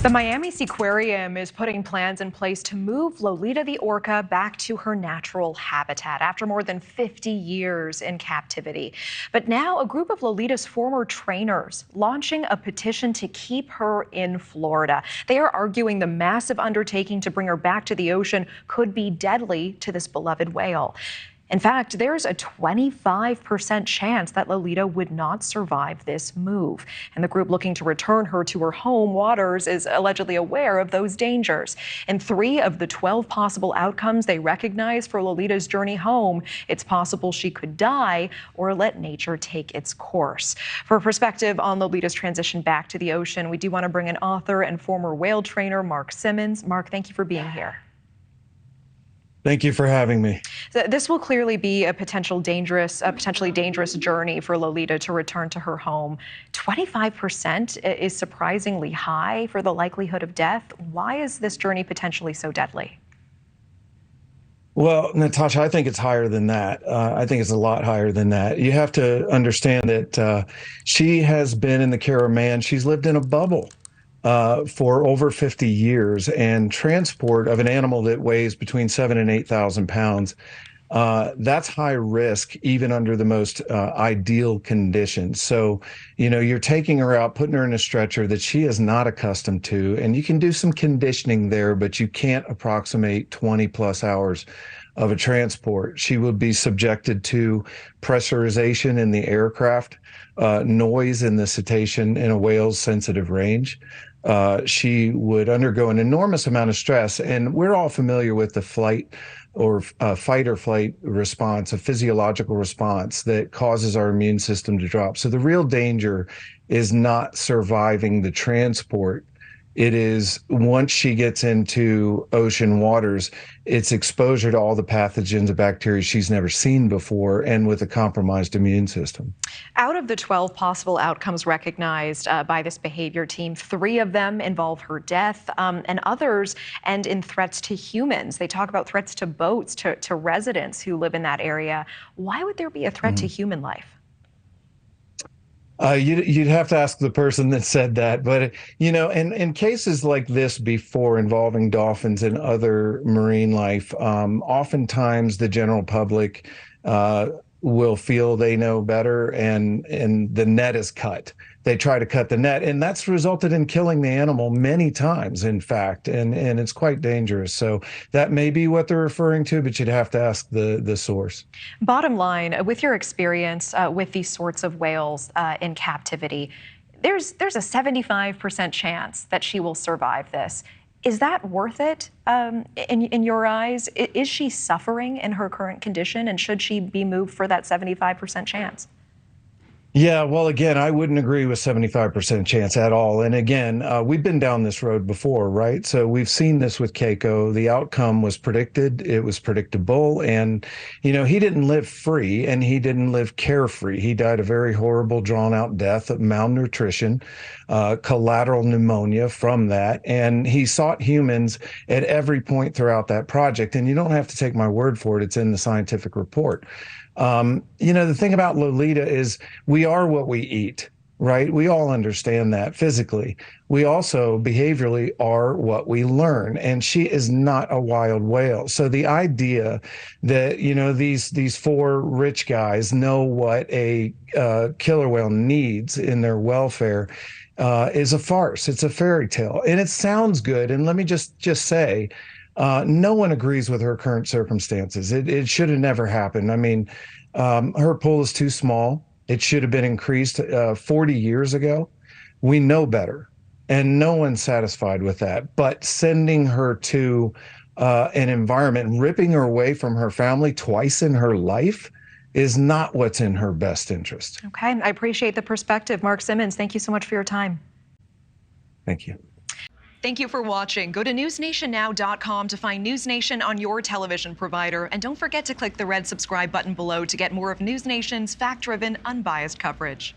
The Miami Seaqarium is putting plans in place to move Lolita the orca back to her natural habitat after more than 50 years in captivity. But now a group of Lolita's former trainers launching a petition to keep her in Florida. They are arguing the massive undertaking to bring her back to the ocean could be deadly to this beloved whale. In fact, there's a 25% chance that Lolita would not survive this move. And the group looking to return her to her home waters is allegedly aware of those dangers. In 3 of the 12 possible outcomes they recognize for Lolita's journey home, it's possible she could die or let nature take its course. For a perspective on Lolita's transition back to the ocean, we do want to bring in author and former whale trainer Mark Simmons. Mark, thank you for being here. Thank you for having me. This will clearly be a potentially dangerous journey for Lolita to return to her home. 25% is surprisingly high for the likelihood of death. Why is this journey potentially so deadly? Well, Natasha, I think it's higher than that. I think it's a lot higher than that. You have to understand that she has been in the care of man. She's lived in a bubble for over 50 years, and transport of an animal that weighs between 7,000 and 8,000 pounds, that's high risk even under the most ideal conditions. So, you're taking her out, putting her in a stretcher that she is not accustomed to, and you can do some conditioning there, but you can't approximate 20 plus hours of a transport. She would be subjected to pressurization in the aircraft, noise in the cetacean in a whale's sensitive range. She would undergo an enormous amount of stress, and we're all familiar with the fight or flight response, a physiological response that causes our immune system to drop. So the real danger is not surviving the transport. It is once she gets into ocean waters, it's exposure to all the pathogens and bacteria she's never seen before, and with a compromised immune system. Out of the 12 possible outcomes recognized by this behavior team, 3 of them involve her death, and others end in threats to humans. They talk about threats to boats, to residents who live in that area. Why would there be a threat to human life? You'd have to ask the person that said that. But, in cases like this before involving dolphins and other marine life, oftentimes the general public will feel they know better, and the net is cut. They try to cut the net, and that's resulted in killing the animal many times, in fact, and it's quite dangerous. So that may be what they're referring to, but you'd have to ask the source. Bottom line, with your experience with these sorts of whales in captivity, there's a 75% chance that she will survive this. Is that worth it in your eyes? Is she suffering in her current condition, and should she be moved for that 75% chance? Yeah, well, again, I wouldn't agree with 75% chance at all. And again, we've been down this road before, right? So we've seen this with Keiko. The outcome was predicted. It was predictable. And, he didn't live free, and he didn't live carefree. He died a very horrible, drawn out death of malnutrition, collateral pneumonia from that. And he sought humans at every point throughout that project. And you don't have to take my word for it. It's in the scientific report. The thing about Lolita is we are what we eat, right? We all understand that physically. We also behaviorally are what we learn, and she is not a wild whale. So the idea that, these 4 rich guys know what a killer whale needs in their welfare is a farce. It's a fairy tale, and it sounds good. And let me just say, no one agrees with her current circumstances. It should have never happened. I mean, her pool is too small. It should have been increased 40 years ago. We know better, and no one's satisfied with that. But sending her to an environment, ripping her away from her family twice in her life, is not what's in her best interest. Okay, I appreciate the perspective. Mark Simmons, thank you so much for your time. Thank you. Thank you for watching. Go to newsnationnow.com to find News Nation on your television provider. And don't forget to click the red subscribe button below to get more of News Nation's fact-driven, unbiased coverage.